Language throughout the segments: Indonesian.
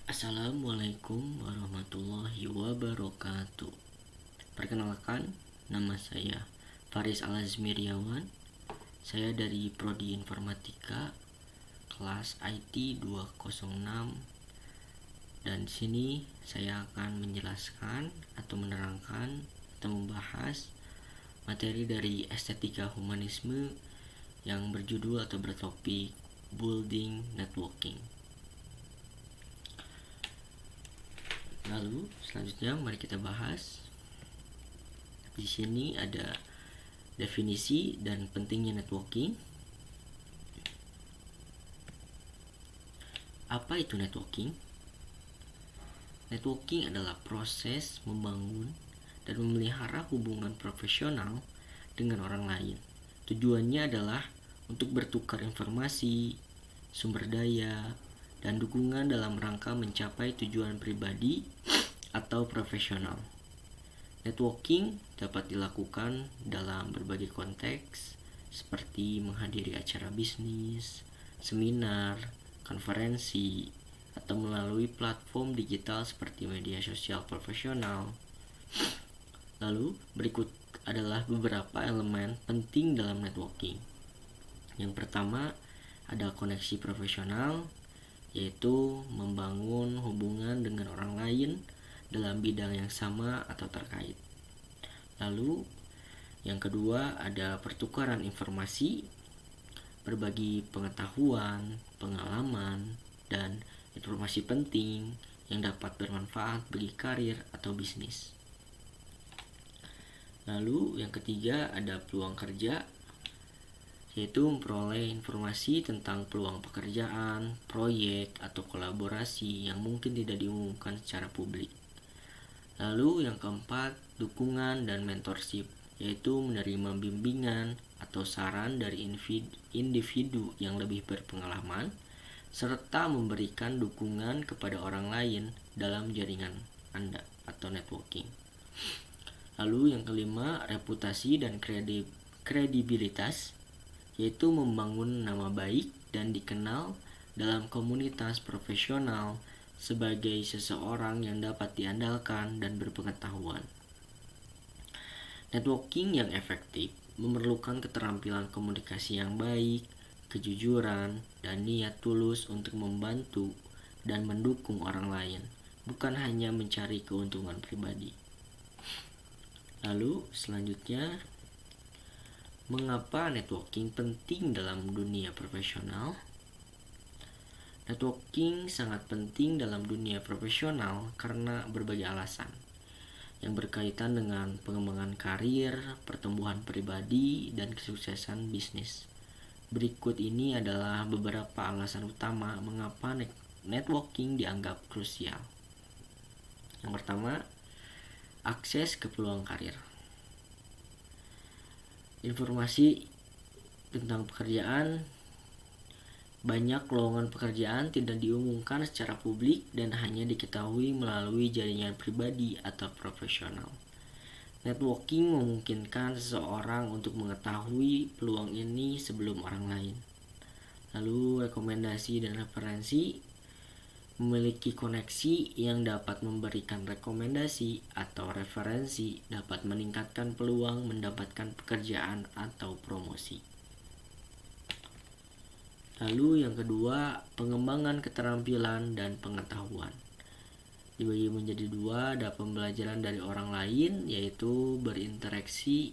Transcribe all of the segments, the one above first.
Assalamualaikum warahmatullahi wabarakatuh. Perkenalkan, nama saya Faris Alazmiriawan. Saya dari Prodi Informatika kelas IT 206. Dan di sini saya akan menjelaskan atau menerangkan atau membahas materi dari Estetika Humanisme yang berjudul atau bertopik Building Networking. Lalu selanjutnya mari kita bahas. Di sini ada definisi dan pentingnya networking. Apa itu networking? Networking adalah proses membangun dan memelihara hubungan profesional dengan orang lain. Tujuannya adalah untuk bertukar informasi, sumber daya, dan dukungan dalam rangka mencapai tujuan pribadi atau profesional. Networking dapat dilakukan dalam berbagai konteks seperti menghadiri acara bisnis, seminar, konferensi, atau melalui platform digital seperti media sosial profesional. Lalu berikut adalah beberapa elemen penting dalam networking. Yang pertama ada koneksi profesional, yaitu membangun hubungan dengan orang lain dalam bidang yang sama atau terkait. Lalu yang kedua ada pertukaran informasi, berbagi pengetahuan, pengalaman, dan informasi penting yang dapat bermanfaat bagi karir atau bisnis. Lalu yang ketiga ada peluang kerja, yaitu memperoleh informasi tentang peluang pekerjaan, proyek, atau kolaborasi yang mungkin tidak diumumkan secara publik. Lalu yang keempat, dukungan dan mentorship, yaitu menerima bimbingan atau saran dari individu yang lebih berpengalaman, serta memberikan dukungan kepada orang lain dalam jaringan Anda atau networking. Lalu yang kelima, reputasi dan kredibilitas, yaitu membangun nama baik dan dikenal dalam komunitas profesional sebagai seseorang yang dapat diandalkan dan berpengetahuan. Networking yang efektif memerlukan keterampilan komunikasi yang baik, kejujuran, dan niat tulus untuk membantu dan mendukung orang lain, bukan hanya mencari keuntungan pribadi. Lalu selanjutnya, mengapa networking penting dalam dunia profesional? Networking sangat penting dalam dunia profesional karena berbagai alasan yang berkaitan dengan pengembangan karir, pertumbuhan pribadi, dan kesuksesan bisnis. Berikut ini adalah beberapa alasan utama mengapa networking dianggap krusial. Yang pertama, akses ke peluang karir. Informasi tentang pekerjaan, banyak lowongan pekerjaan tidak diumumkan secara publik dan hanya diketahui melalui jaringan pribadi atau profesional. Networking memungkinkan seseorang untuk mengetahui peluang ini sebelum orang lain. Lalu rekomendasi dan referensi, memiliki koneksi yang dapat memberikan rekomendasi atau referensi dapat meningkatkan peluang mendapatkan pekerjaan atau promosi. Lalu yang kedua, pengembangan keterampilan dan pengetahuan. Dibagi menjadi dua, ada pembelajaran dari orang lain, yaitu berinteraksi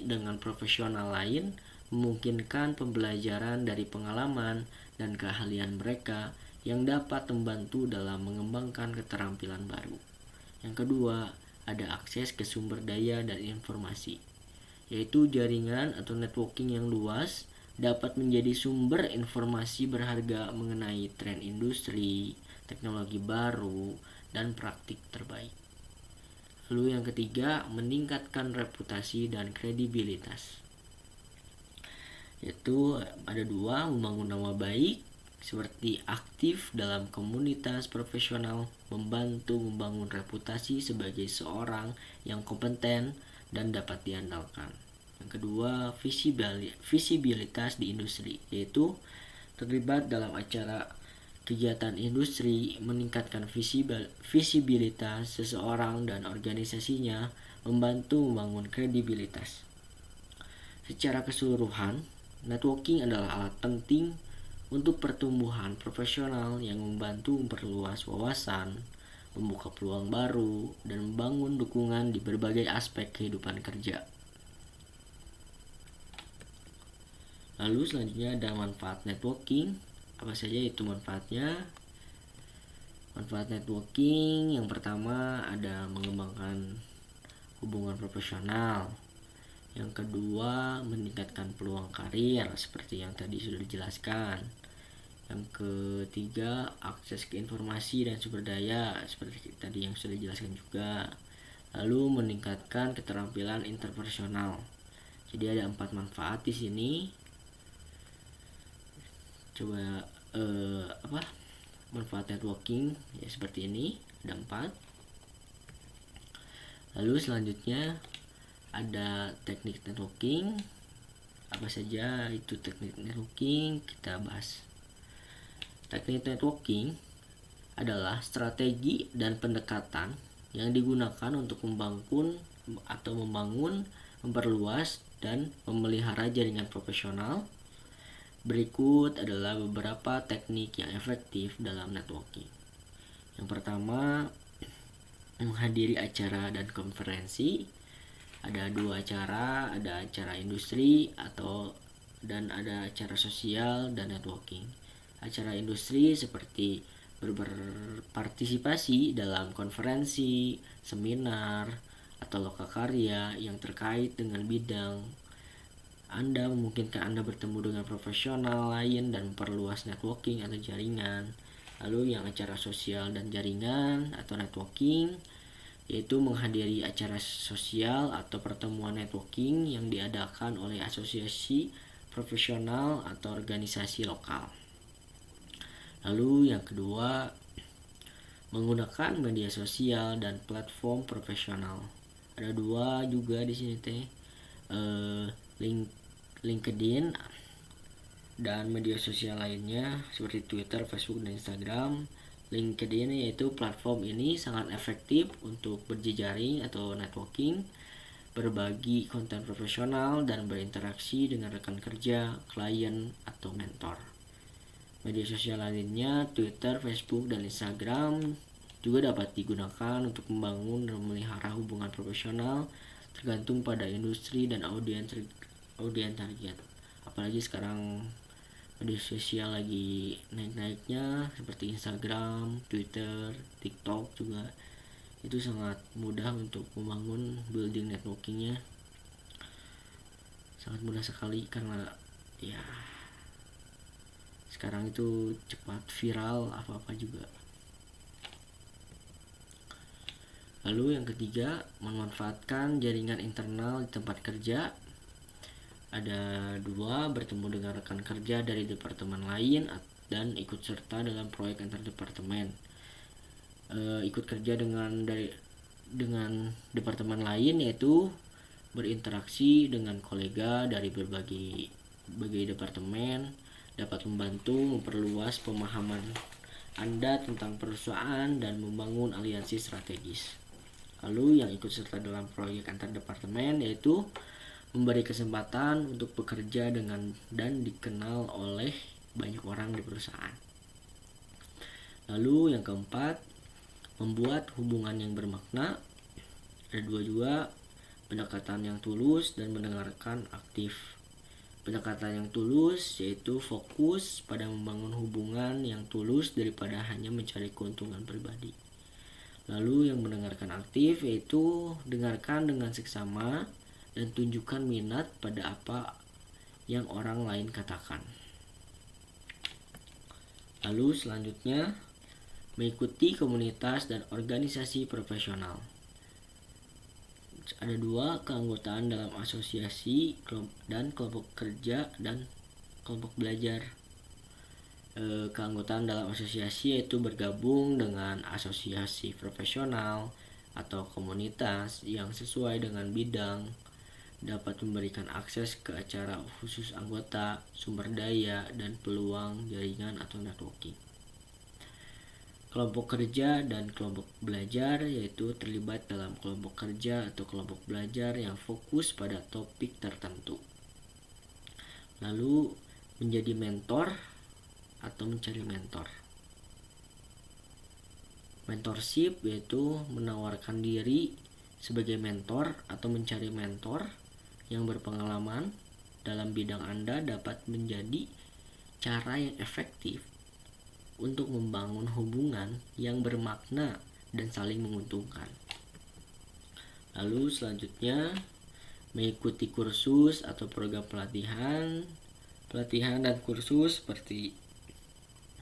dengan profesional lain, memungkinkan pembelajaran dari pengalaman dan keahlian mereka yang dapat membantu dalam mengembangkan keterampilan baru. Yang kedua, ada akses ke sumber daya dan informasi, yaitu jaringan atau networking yang luas dapat menjadi sumber informasi berharga mengenai tren industri, teknologi baru, dan praktik terbaik. Lalu yang ketiga, meningkatkan reputasi dan kredibilitas, yaitu ada dua, membangun nama baik seperti aktif dalam komunitas profesional, membantu membangun reputasi sebagai seorang yang kompeten dan dapat diandalkan. Yang kedua, visibilitas di industri, yaitu terlibat dalam acara kegiatan industri meningkatkan visibilitas seseorang dan organisasinya, membantu membangun kredibilitas. Secara keseluruhan, networking adalah alat penting untuk pertumbuhan profesional yang membantu memperluas wawasan, membuka peluang baru, dan membangun dukungan di berbagai aspek kehidupan kerja. Lalu selanjutnya ada manfaat networking. Apa saja itu manfaatnya? Manfaat networking yang pertama ada mengembangkan hubungan profesional. Yang kedua, meningkatkan peluang karir seperti yang tadi sudah dijelaskan. Yang ketiga, akses ke informasi dan sumber daya seperti tadi yang sudah dijelaskan juga. Lalu meningkatkan keterampilan interpersonal. Jadi ada 4 manfaat di sini. Coba manfaat networking ya seperti ini, ada 4. Lalu selanjutnya ada teknik networking. Apa saja itu teknik networking? Kita bahas. Teknik networking adalah strategi dan pendekatan yang digunakan untuk membangun, memperluas, dan memelihara jaringan profesional. Berikut adalah beberapa teknik yang efektif dalam networking. Yang pertama, menghadiri acara dan konferensi. Ada 2 acara, ada acara industri dan ada acara sosial dan networking. Acara industri seperti berpartisipasi dalam konferensi, seminar, atau lokakarya yang terkait dengan bidang Anda, memungkinkan Anda bertemu dengan profesional lain dan memperluas networking atau jaringan. Lalu yang acara sosial dan jaringan atau networking, yaitu menghadiri acara sosial atau pertemuan networking yang diadakan oleh asosiasi profesional atau organisasi lokal. Lalu yang kedua, menggunakan media sosial dan platform profesional. Ada 2 juga di sini LinkedIn dan media sosial lainnya seperti Twitter, Facebook, dan Instagram. LinkedIn yaitu platform ini sangat efektif untuk berjejaring atau networking, berbagi konten profesional, dan berinteraksi dengan rekan kerja, klien, atau mentor. Media sosial lainnya Twitter, Facebook, dan Instagram juga dapat digunakan untuk membangun dan memelihara hubungan profesional tergantung pada industri dan audiens target. Apalagi sekarang media sosial lagi naik-naiknya seperti Instagram, Twitter, TikTok juga itu sangat mudah untuk membangun building networkingnya, sangat mudah sekali karena ya sekarang itu cepat viral apa-apa juga. Lalu yang ketiga, memanfaatkan jaringan internal di tempat kerja. Ada 2, bertemu dengan rekan kerja dari departemen lain dan ikut serta dalam proyek antar departemen. Ikut kerja dengan departemen lain yaitu berinteraksi dengan kolega dari berbagai departemen, dapat membantu memperluas pemahaman Anda tentang perusahaan dan membangun aliansi strategis. Lalu yang ikut serta dalam proyek antar departemen yaitu memberi kesempatan untuk bekerja dengan dan dikenal oleh banyak orang di perusahaan. Lalu yang keempat, membuat hubungan yang bermakna. Ada 2 juga, pendekatan yang tulus dan mendengarkan aktif. Pendekatan yang tulus yaitu fokus pada membangun hubungan yang tulus daripada hanya mencari keuntungan pribadi. Lalu yang mendengarkan aktif yaitu dengarkan dengan seksama dan tunjukkan minat pada apa yang orang lain katakan. Lalu selanjutnya, mengikuti komunitas dan organisasi profesional. Ada 2, keanggotaan dalam asosiasi dan kelompok kerja dan kelompok belajar. Keanggotaan dalam asosiasi yaitu bergabung dengan asosiasi profesional atau komunitas yang sesuai dengan bidang, dapat memberikan akses ke acara khusus anggota, sumber daya, dan peluang jaringan atau networking. Kelompok kerja dan kelompok belajar yaitu terlibat dalam kelompok kerja atau kelompok belajar yang fokus pada topik tertentu. Lalu menjadi mentor atau mencari mentor. Mentorship yaitu menawarkan diri sebagai mentor atau mencari mentor yang berpengalaman dalam bidang Anda dapat menjadi cara yang efektif untuk membangun hubungan yang bermakna dan saling menguntungkan. Lalu selanjutnya mengikuti kursus atau program pelatihan dan kursus seperti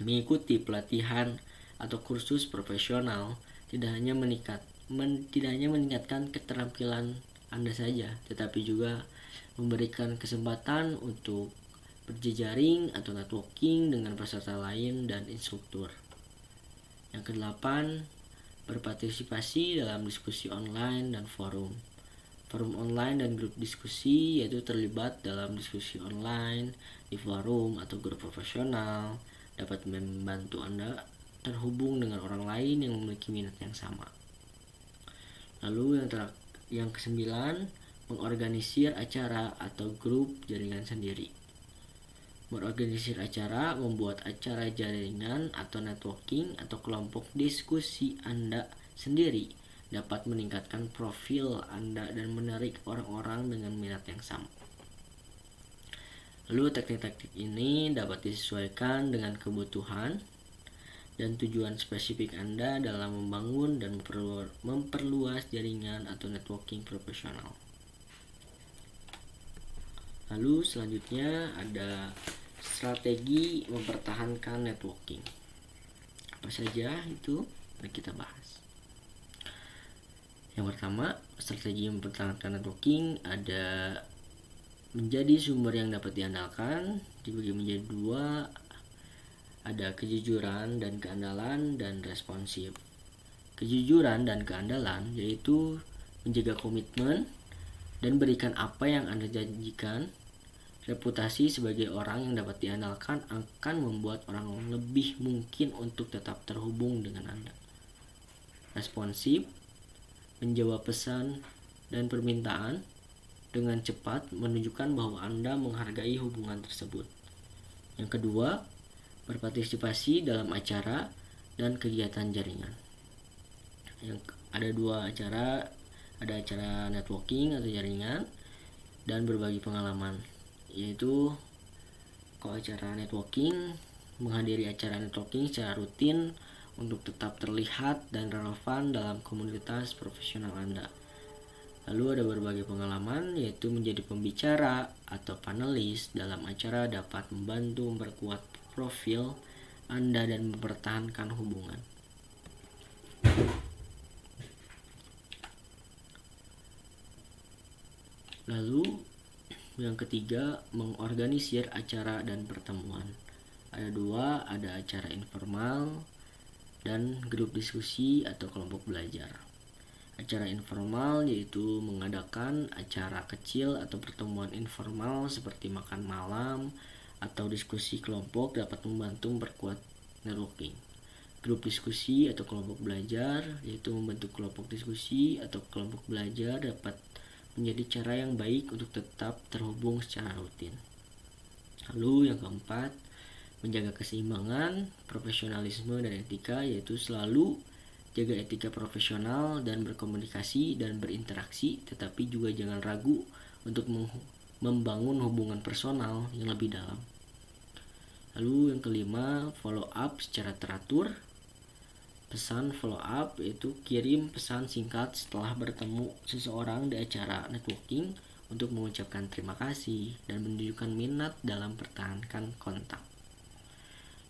mengikuti pelatihan atau kursus profesional tidak hanya meningkatkan keterampilan Anda saja, tetapi juga memberikan kesempatan untuk berjejaring atau networking dengan peserta lain dan instruktur. Yang kedelapan, berpartisipasi dalam diskusi online dan forum. Forum online dan grup diskusi yaitu terlibat dalam diskusi online di forum atau grup profesional dapat membantu Anda terhubung dengan orang lain yang memiliki minat yang sama. Lalu yang kesembilan, mengorganisir acara atau grup jaringan sendiri. Mengorganisir acara, membuat acara jaringan atau networking atau kelompok diskusi Anda sendiri dapat meningkatkan profil Anda dan menarik orang-orang dengan minat yang sama. Lalu teknik-teknik ini dapat disesuaikan dengan kebutuhan dan tujuan spesifik Anda dalam membangun dan memperluas jaringan atau networking profesional. Lalu selanjutnya ada strategi mempertahankan networking. Apa saja itu? Mari kita bahas. Yang pertama, strategi mempertahankan networking ada menjadi sumber yang dapat diandalkan, dibagi menjadi dua, ada kejujuran dan keandalan dan responsif. Kejujuran dan keandalan yaitu menjaga komitmen dan berikan apa yang Anda janjikan. Reputasi sebagai orang yang dapat diandalkan akan membuat orang lebih mungkin untuk tetap terhubung dengan Anda. Responsif, menjawab pesan dan permintaan dengan cepat menunjukkan bahwa Anda menghargai hubungan tersebut. Yang kedua, berpartisipasi dalam acara dan kegiatan jaringan. Ada dua acara, ada acara networking atau jaringan dan berbagi pengalaman, yaitu kalau acara networking, menghadiri acara networking secara rutin untuk tetap terlihat dan relevan dalam komunitas profesional Anda. Lalu ada berbagi pengalaman, yaitu menjadi pembicara atau panelis dalam acara dapat membantu memperkuat profil Anda dan mempertahankan hubungan. Lalu yang ketiga, mengorganisir acara dan pertemuan. Ada dua, ada acara informal dan grup diskusi atau kelompok belajar. Acara informal yaitu mengadakan acara kecil atau pertemuan informal seperti makan malam atau diskusi kelompok dapat membantu memperkuat networking. Grup diskusi atau kelompok belajar yaitu membentuk kelompok diskusi atau kelompok belajar dapat menjadi cara yang baik untuk tetap terhubung secara rutin. Lalu yang keempat, menjaga keseimbangan, profesionalisme dan etika, yaitu selalu jaga etika profesional dan berkomunikasi dan berinteraksi, tetapi juga jangan ragu untuk membangun hubungan personal yang lebih dalam. Lalu yang kelima, follow up secara teratur. Pesan follow up yaitu kirim pesan singkat setelah bertemu seseorang di acara networking untuk mengucapkan terima kasih dan menunjukkan minat dalam pertahankan kontak.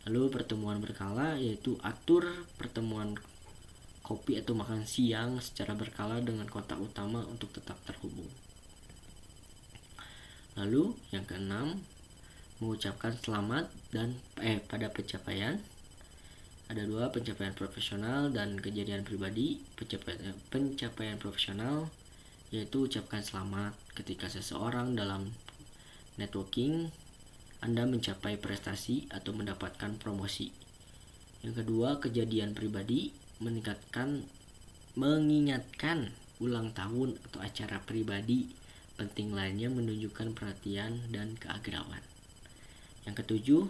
Lalu pertemuan berkala yaitu atur pertemuan kopi atau makan siang secara berkala dengan kontak utama untuk tetap terhubung. Lalu yang keenam, mengucapkan selamat dan pada pencapaian. Ada dua, pencapaian profesional dan kejadian pribadi. Pencapaian profesional yaitu ucapkan selamat ketika seseorang dalam networking Anda mencapai prestasi atau mendapatkan promosi. Yang kedua, kejadian pribadi mengingatkan ulang tahun atau acara pribadi penting lainnya menunjukkan perhatian dan keakraban. Yang ketujuh,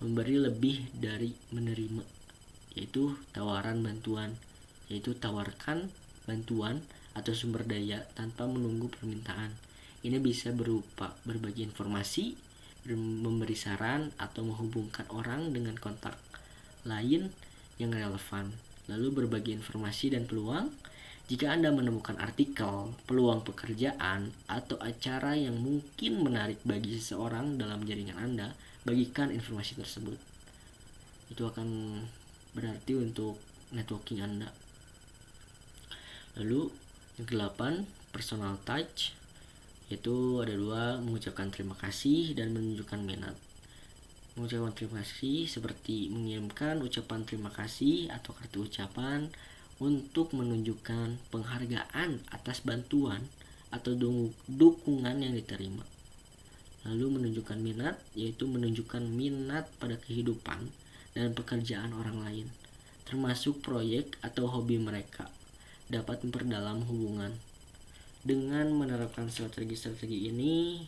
memberi lebih dari menerima, yaitu tawarkan bantuan atau sumber daya tanpa menunggu permintaan. Ini bisa berupa berbagi informasi, memberi saran, atau menghubungkan orang dengan kontak lain yang relevan. Lalu berbagi informasi dan peluang. Jika Anda menemukan artikel, peluang pekerjaan, atau acara yang mungkin menarik bagi seseorang dalam jaringan Anda, bagikan informasi tersebut. Itu akan berarti untuk networking Anda. Lalu yang ke-8, personal touch, yaitu ada 2, mengucapkan terima kasih dan menunjukkan minat. Mengucapkan terima kasih seperti mengirimkan ucapan terima kasih atau kartu ucapan untuk menunjukkan penghargaan atas bantuan atau dukungan yang diterima. Lalu menunjukkan minat, yaitu menunjukkan minat pada kehidupan dan pekerjaan orang lain, termasuk proyek atau hobi mereka, dapat memperdalam hubungan. Dengan menerapkan strategi-strategi ini,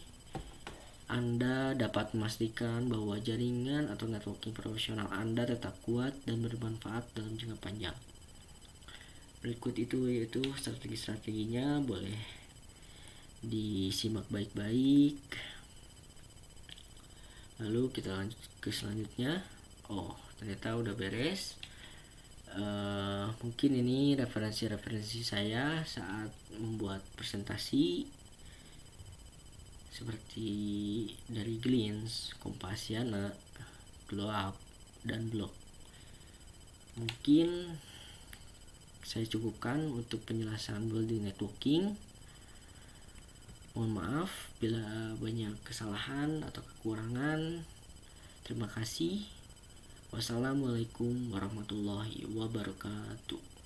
Anda dapat memastikan bahwa jaringan atau networking profesional Anda tetap kuat dan bermanfaat dalam jangka panjang. Berikut itu yaitu strategi-strateginya, boleh disimak baik-baik. Lalu kita lanjut ke selanjutnya. Oh, ternyata udah beres. Mungkin ini referensi-referensi saya saat membuat presentasi, seperti dari Glints, Kompasiana, Glow Up, dan Blog. Mungkin saya cukupkan untuk penjelasan building networking. Mohon maaf bila banyak kesalahan atau kekurangan. Terima kasih. Wassalamualaikum warahmatullahi wabarakatuh.